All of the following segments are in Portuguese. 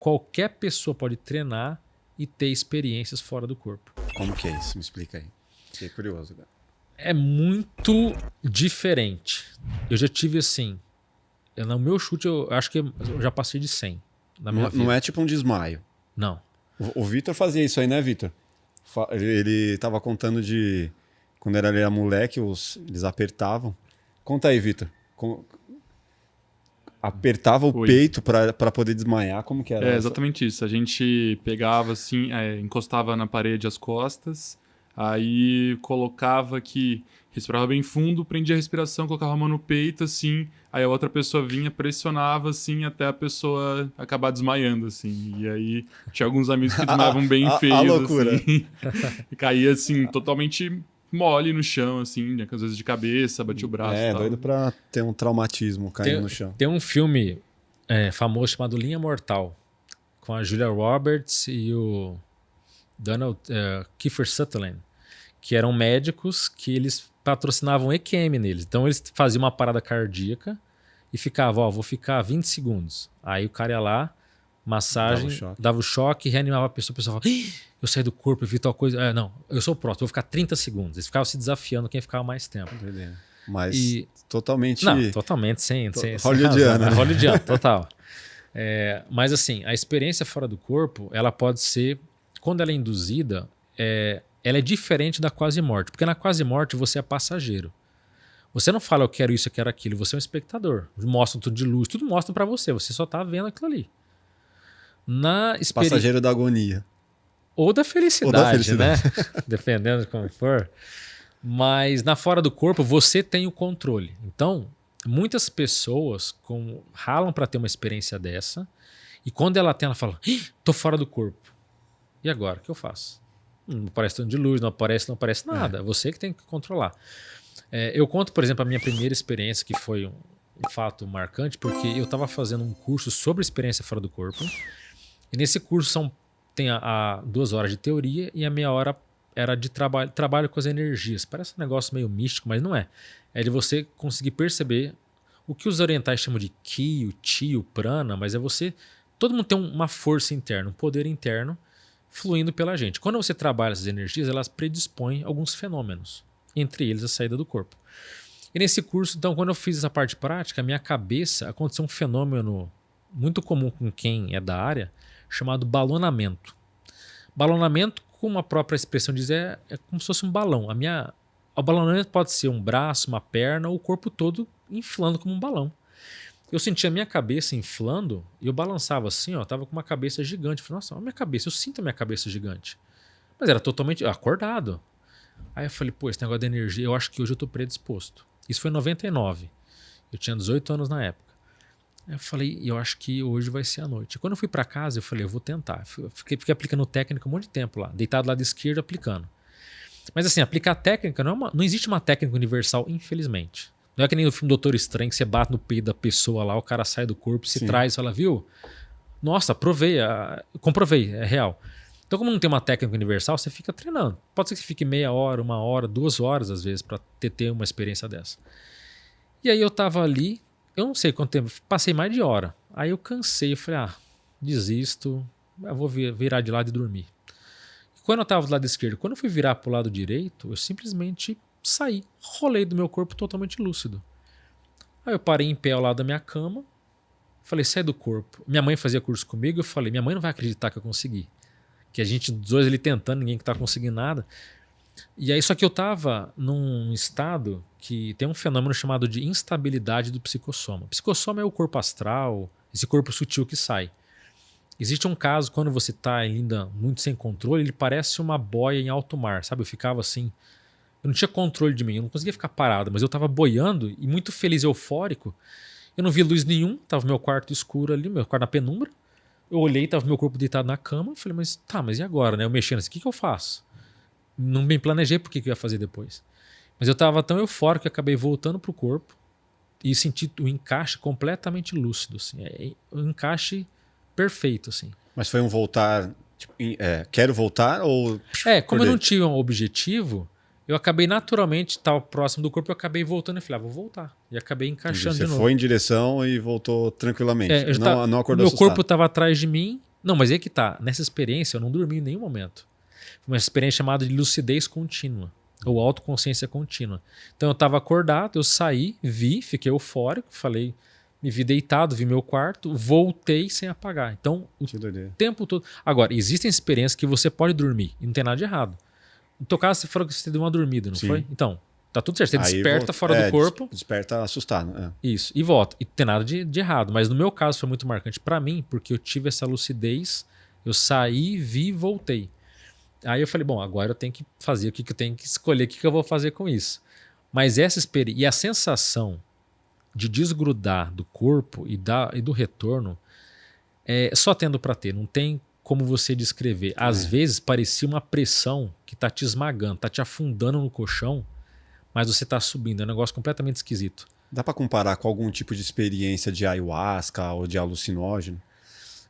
qualquer pessoa pode treinar e ter experiências fora do corpo. Como que é isso? Me explica aí. Fiquei curioso, cara. É muito diferente. Eu já tive assim... No meu chute, eu acho que eu já passei de 100 na minha vida. Não é tipo um desmaio. Não. O Vitor fazia isso aí, né, Vitor? Ele tava contando de... Quando ele era moleque, eles apertavam. Conta aí, Vitor. Apertava o peito para poder desmaiar, como que era? É exatamente isso. A gente pegava assim, encostava na parede as costas, aí colocava aqui, respirava bem fundo, prendia a respiração, colocava a mão no peito, assim, aí a outra pessoa vinha, pressionava, assim, até a pessoa acabar desmaiando, assim. E aí tinha alguns amigos que desmaiavam bem feios, a loucura. assim. E caía, assim, totalmente mole no chão, assim, né? Às vezes de cabeça, batia o braço e tal. Doido pra ter um traumatismo caindo no chão. Tem um filme famoso chamado Linha Mortal, com a Julia Roberts e o Kiefer Sutherland, que eram médicos que eles patrocinavam EQM neles. Então eles faziam uma parada cardíaca e ficavam, vou ficar 20 segundos. Aí o cara ia lá, massagem, dava o choque, reanimava a pessoa falava, eu saí do corpo, eu vi tal coisa. Não, eu sou o próximo, vou ficar 30 segundos. Eles ficavam se desafiando quem ficava mais tempo. Mas totalmente... Não, totalmente sem hollywoodiano. Hollywoodiano, total. Mas assim, a experiência fora do corpo, ela pode ser, quando ela é induzida, ela é diferente da quase morte. Porque na quase morte você é passageiro. Você não fala eu quero isso, eu quero aquilo. Você é um espectador. Mostra tudo de luz, tudo mostra pra você. Você só tá vendo aquilo ali. Passageiro da agonia. Ou da felicidade, né? Dependendo de como for. Mas na fora do corpo você tem o controle. Então, muitas pessoas ralam para ter uma experiência dessa. E quando ela tem, ela fala, tô fora do corpo. E agora, o que eu faço? Não aparece tanto de luz, não aparece nada. Você que tem que controlar. Eu conto, por exemplo, a minha primeira experiência, que foi um fato marcante, porque eu estava fazendo um curso sobre experiência fora do corpo. E nesse curso tem 2 horas de teoria e a meia hora era de trabalho com as energias. Parece um negócio meio místico, mas não é. É de você conseguir perceber o que os orientais chamam de Ki, o Chi, o Prana, mas é você... Todo mundo tem uma força interna, um poder interno fluindo pela gente. Quando você trabalha essas energias, elas predispõem alguns fenômenos, entre eles a saída do corpo. E nesse curso, então, quando eu fiz essa parte prática, a minha cabeça aconteceu um fenômeno muito comum com quem é da área, chamado balonamento. Balonamento, como a própria expressão diz, é como se fosse um balão. O balonamento pode ser um braço, uma perna ou o corpo todo inflando como um balão. Eu sentia a minha cabeça inflando e eu balançava assim, tava com uma cabeça gigante. Eu falei, nossa, olha a minha cabeça, eu sinto a minha cabeça gigante. Mas era totalmente acordado. Aí eu falei, esse negócio de energia, eu acho que hoje eu tô predisposto. Isso foi em 99. Eu tinha 18 anos na época. Aí eu falei, eu acho que hoje vai ser a noite. Quando eu fui para casa, eu falei, eu vou tentar. Fiquei aplicando técnica um monte de tempo lá, deitado do lado esquerdo aplicando. Mas assim, aplicar técnica não existe uma técnica universal, infelizmente. Não é que nem no filme Doutor Estranho, que você bate no peito da pessoa lá, o cara sai do corpo, se traz e fala, viu? Nossa, comprovei, é real. Então, como não tem uma técnica universal, você fica treinando. Pode ser que você fique meia hora, 1 hora, 2 horas, às vezes, para ter uma experiência dessa. E aí eu tava ali, eu não sei quanto tempo, passei mais de hora. Aí eu cansei, eu falei, desisto, eu vou virar de lado e dormir. E quando eu tava do lado esquerdo, quando eu fui virar pro lado direito, eu simplesmente saí, rolei do meu corpo totalmente lúcido. Aí eu parei em pé ao lado da minha cama, falei, sai do corpo. Minha mãe fazia curso comigo, eu falei, minha mãe não vai acreditar que eu consegui. Que a gente, os dois ali tentando, ninguém que tá conseguindo nada. E aí, só que eu tava num estado que tem um fenômeno chamado de instabilidade do psicossoma. O psicossoma é o corpo astral, esse corpo sutil que sai. Existe um caso, quando você tá ainda muito sem controle, ele parece uma boia em alto mar, sabe? Eu ficava assim, eu não tinha controle de mim, eu não conseguia ficar parado, mas eu tava boiando e muito feliz, eufórico. Eu não via luz nenhum, tava meu quarto escuro ali, meu quarto na penumbra. Eu olhei, tava meu corpo deitado na cama, falei, mas e agora, né? Eu mexendo assim, o que eu faço? Não bem planejei por que eu ia fazer depois. Mas eu tava tão eufórico que acabei voltando pro corpo e senti o encaixe completamente lúcido, assim. Um encaixe perfeito, assim. Mas foi um voltar, tipo, quero voltar ou... Como eu não tinha um objetivo, eu acabei naturalmente, próximo do corpo, eu acabei voltando e falei, vou voltar. E acabei encaixando de novo. Você foi em direção e voltou tranquilamente, não acordou meu assustado. corpo estava atrás de mim Não, mas aí que tá. Nessa experiência eu não dormi em nenhum momento. Foi uma experiência chamada de lucidez contínua. Ou autoconsciência contínua. Então eu estava acordado, eu saí, fiquei eufórico, me vi deitado, vi meu quarto, voltei sem apagar. Então o tempo todo... Agora, existem experiências que você pode dormir e não tem nada de errado. No teu caso, você falou que você deu uma dormida, não foi? Então, tá tudo certo. Você desperta fora do corpo. Desperta assustado. Isso, e volta. E não tem nada de errado. Mas no meu caso foi muito marcante para mim, porque eu tive essa lucidez, eu saí, vi, voltei. Aí eu falei, bom, agora eu tenho que fazer o que eu tenho que escolher, o que eu vou fazer com isso. Mas essa experiência, e a sensação de desgrudar do corpo e do retorno, só tendo para ter, não tem como você descrever. Às vezes parecia uma pressão que tá te esmagando, tá te afundando no colchão, mas você tá subindo, é um negócio completamente esquisito. Dá para comparar com algum tipo de experiência de ayahuasca ou de alucinógeno?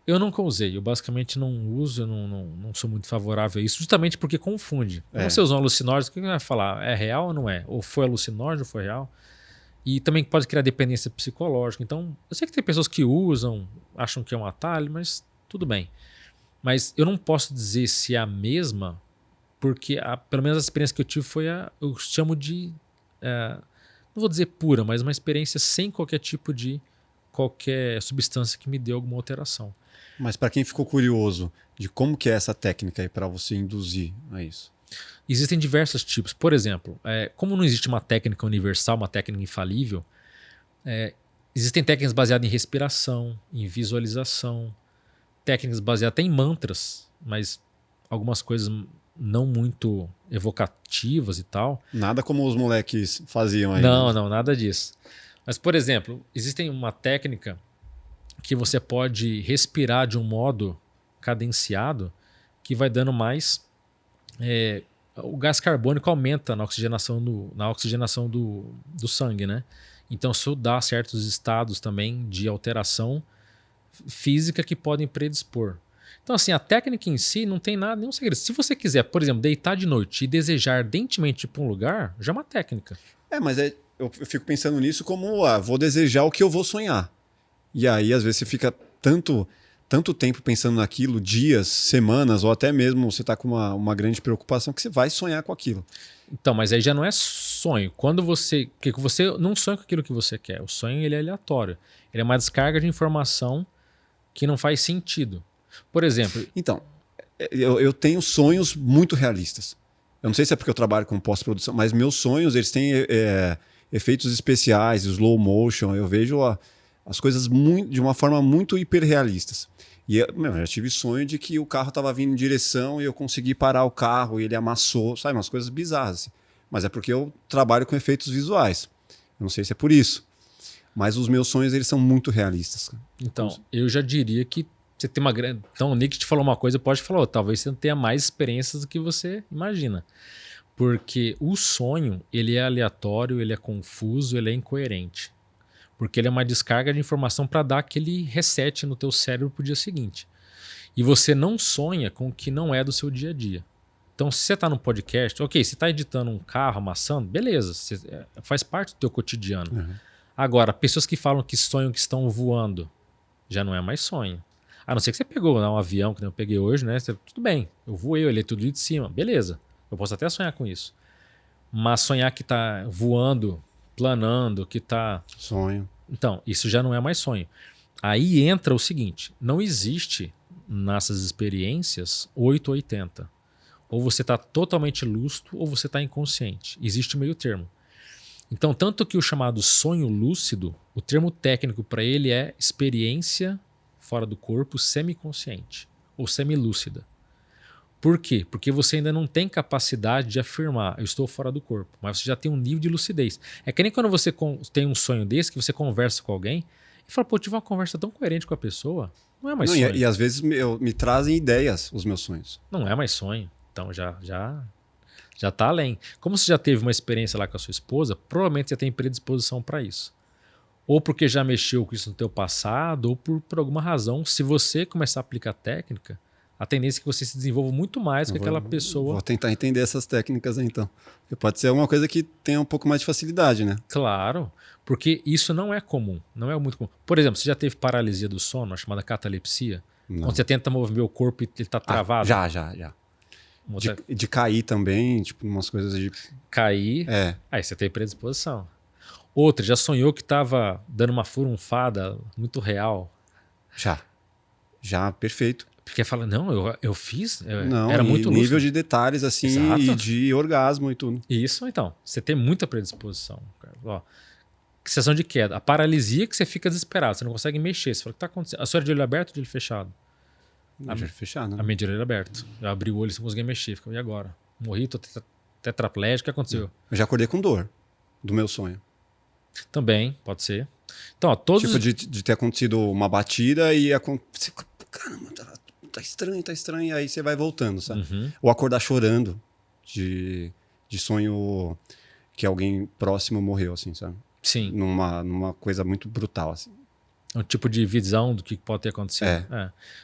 Eu nunca usei, eu basicamente não uso, eu não sou muito favorável a isso, justamente porque confunde. Quando você usa um alucinógeno, o que você vai falar? É real ou não é? Ou foi alucinógeno ou foi real? E também pode criar dependência psicológica. Então, eu sei que tem pessoas que usam, acham que é um atalho, mas tudo bem. Mas eu não posso dizer se é a mesma, porque pelo menos a experiência que eu tive foi eu chamo de, não vou dizer pura, mas uma experiência sem qualquer tipo de qualquer substância que me dê alguma alteração. Mas para quem ficou curioso de como que é essa técnica aí para você induzir a isso? Existem diversos tipos. Por exemplo, como não existe uma técnica universal, uma técnica infalível, existem técnicas baseadas em respiração, em visualização, técnicas baseadas até em mantras, mas algumas coisas não muito evocativas e tal. Nada como os moleques faziam aí. Não, nada disso. Mas, por exemplo, existe uma técnica que você pode respirar de um modo cadenciado que vai dando mais... o gás carbônico aumenta na oxigenação do sangue, né? Então isso dá certos estados também de alteração física que podem predispor. Então assim, a técnica em si não tem nada, nenhum segredo. Se você quiser, por exemplo, deitar de noite e desejar ardentemente ir para um lugar, já é uma técnica. Mas eu fico pensando nisso como, vou desejar o que eu vou sonhar. E aí às vezes você fica tanto tempo pensando naquilo, dias, semanas, ou até mesmo você está com uma grande preocupação que você vai sonhar com aquilo. Então, mas aí já não é sonho. Quando você não sonha com aquilo que você quer. O sonho ele é aleatório. Ele é uma descarga de informação que não faz sentido. Por exemplo... Então, eu tenho sonhos muito realistas. Eu não sei se é porque eu trabalho com pós-produção, mas meus sonhos eles têm efeitos especiais, slow motion. Eu vejo as coisas de uma forma muito hiperrealistas. E eu já tive sonho de que o carro estava vindo em direção e eu consegui parar o carro e ele amassou, sabe? Umas coisas bizarras. Assim. Mas é porque eu trabalho com efeitos visuais. Eu não sei se é por isso. Mas os meus sonhos eles são muito realistas. Então, eu já diria que você tem uma grande... Então, o Nick te falou uma coisa, pode falar, talvez você não tenha mais experiências do que você imagina. Porque o sonho, ele é aleatório, ele é confuso, ele é incoerente. Porque ele é uma descarga de informação para dar aquele reset no teu cérebro para o dia seguinte. E você não sonha com o que não é do seu dia a dia. Então, se você está no podcast, ok, você está editando um carro, amassando, beleza, faz parte do teu cotidiano. Uhum. Agora, pessoas que falam que sonham que estão voando, já não é mais sonho. A não ser que você pegou um avião, que eu peguei hoje, né? Tudo bem, eu voei, eu olhei tudo de cima, beleza. Eu posso até sonhar com isso. Mas sonhar que está voando, planando, que está... Sonho. Então, isso já não é mais sonho. Aí entra o seguinte, não existe nessas experiências 880. Ou você está totalmente lúcido ou você está inconsciente. Existe o meio termo. Então, tanto que o chamado sonho lúcido, o termo técnico para ele é experiência fora do corpo semiconsciente ou semilúcida. Por quê? Porque você ainda não tem capacidade de afirmar, eu estou fora do corpo, mas você já tem um nível de lucidez. É que nem quando você tem um sonho desse, que você conversa com alguém e fala, pô, eu tive uma conversa tão coerente com a pessoa, não é mais sonho. E às vezes me trazem ideias os meus sonhos. Não é mais sonho. Então já está além. Como você já teve uma experiência lá com a sua esposa, provavelmente você tem predisposição para isso. Ou porque já mexeu com isso no teu passado, ou por alguma razão, se você começar a aplicar técnica, a tendência é que você se desenvolva muito mais que aquela pessoa. Vou tentar entender essas técnicas aí, então. Porque pode ser alguma coisa que tenha um pouco mais de facilidade, né? Claro, porque isso não é comum, não é muito comum. Por exemplo, você já teve paralisia do sono, a chamada catalepsia? Não. Quando você tenta mover o corpo e ele tá travado? Já. De cair também, tipo, umas coisas de... Cair, aí você tem predisposição. Outra, já sonhou que tava dando uma furunfada muito real? Já, perfeito. Porque fala, não, eu fiz, não, era muito lúcido. Nível de detalhes, assim, Exato. E de orgasmo e tudo. Isso, então. Você tem muita predisposição. Cara. Ó, sensação de queda. A paralisia que você fica desesperado, você não consegue mexer. Você fala, o que tá acontecendo? A sua de olho aberto ou de olho fechado? A olho fechado, né? A minha de olho aberto. Eu abri o olho sem conseguir mexer. Fica, e agora? Morri, tô tetraplégico, o que aconteceu? Eu já acordei com dor do meu sonho. Também, pode ser. Então, ó, todos... Tipo, de ter acontecido uma batida e você... Caramba, tá estranho. E aí você vai voltando, sabe? Uhum. Ou acordar chorando de sonho que alguém próximo morreu, assim, sabe? Sim. Numa coisa muito brutal, assim. Um tipo de visão do que pode ter acontecido.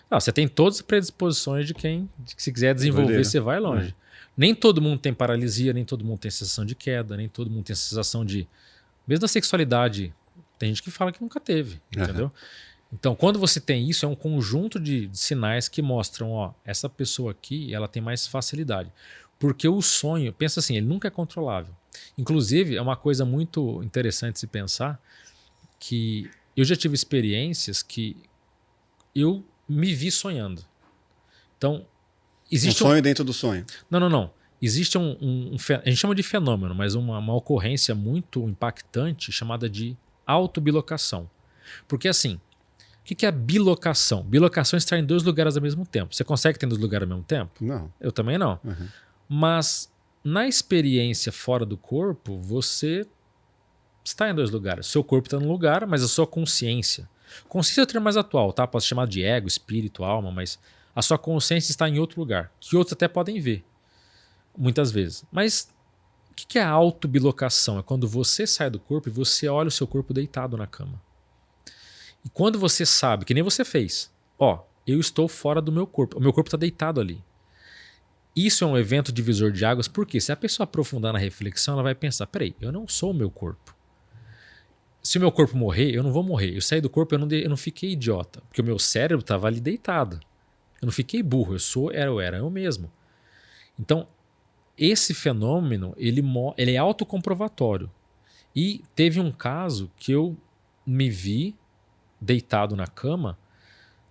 Não, você tem todas as predisposições de que se quiser desenvolver, você vai longe. Nem todo mundo tem paralisia, nem todo mundo tem sensação de queda, nem todo mundo tem sensação de... Mesmo na sexualidade, tem gente que fala que nunca teve, entendeu? Então, quando você tem isso, é um conjunto de sinais que mostram, ó, essa pessoa aqui, ela tem mais facilidade. Porque o sonho, pensa assim, ele nunca é controlável. Inclusive, é uma coisa muito interessante se pensar que eu já tive experiências que eu me vi sonhando. Então, existe sonho dentro do sonho. Não. Existe a gente chama de fenômeno, mas uma ocorrência muito impactante chamada de autobilocação. Porque assim, o que é a bilocação? Bilocação é estar em 2 lugares ao mesmo tempo. Você consegue ter em 2 lugares ao mesmo tempo? Não. Eu também não. Uhum. Mas na experiência fora do corpo, você está em 2 lugares. Seu corpo está num lugar, mas a sua consciência. Consciência é o termo mais atual, tá? Posso chamar de ego, espírito, alma, mas a sua consciência está em outro lugar, que outros até podem ver, muitas vezes. Mas o que é a autobilocação? É quando você sai do corpo e você olha o seu corpo deitado na cama. E quando você sabe, que nem você fez, ó, eu estou fora do meu corpo, o meu corpo está deitado ali. Isso é um evento divisor de águas, porque se a pessoa aprofundar na reflexão, ela vai pensar, peraí, eu não sou o meu corpo. Se o meu corpo morrer, eu não vou morrer. Eu saí do corpo, eu não fiquei idiota, porque o meu cérebro estava ali deitado. Eu não fiquei burro, era eu mesmo. Então, esse fenômeno, ele é autocomprovatório. E teve um caso que eu me vi deitado na cama,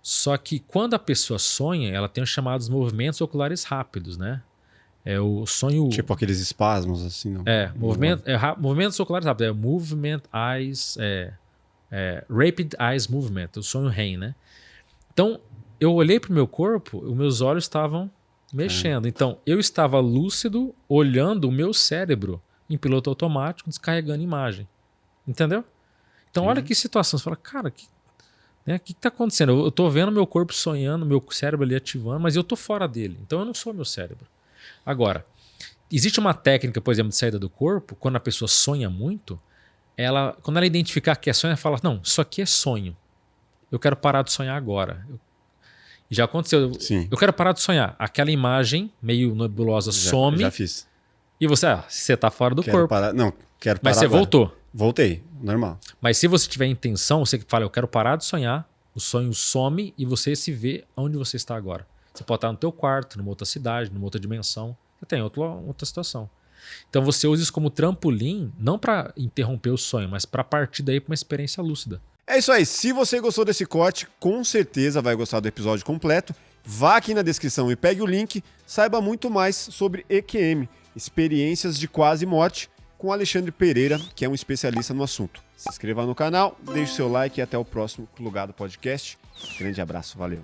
só que quando a pessoa sonha, ela tem os chamados movimentos oculares rápidos, né? É o sonho... Tipo aqueles espasmos, assim, não? Movimentos oculares rápidos. Rapid Eyes Movement, o sonho REM, né? Então, eu olhei para o meu corpo, os meus olhos estavam mexendo. Então, eu estava lúcido, olhando o meu cérebro em piloto automático, descarregando imagem. Entendeu? Então, olha que situação. Você fala, cara, o que está acontecendo? Eu estou vendo meu corpo sonhando, meu cérebro ali ativando, mas eu estou fora dele. Então, eu não sou meu cérebro. Agora, existe uma técnica, por exemplo, de saída do corpo, quando a pessoa sonha muito, quando ela identificar que é sonho, ela fala, não, isso aqui é sonho. Eu quero parar de sonhar agora. Já aconteceu. Sim. Eu quero parar de sonhar. Aquela imagem meio nebulosa some. Já fiz. E você está fora do corpo. Quero parar Mas você agora. voltou. Voltei, normal. Mas se você tiver intenção, você fala, eu quero parar de sonhar, o sonho some e você se vê onde você está agora. Você pode estar no teu quarto, numa outra cidade, numa outra dimensão. Você tem outra situação. Então você usa isso como trampolim, não para interromper o sonho, mas para partir daí para uma experiência lúcida. É isso aí. Se você gostou desse corte, com certeza vai gostar do episódio completo. Vá aqui na descrição e pegue o link. Saiba muito mais sobre EQM, Experiências de Quase Morte, com Alexandre Pereira, que é um especialista no assunto. Se inscreva no canal, deixe seu like e até o próximo Plugado Podcast. Grande abraço, valeu.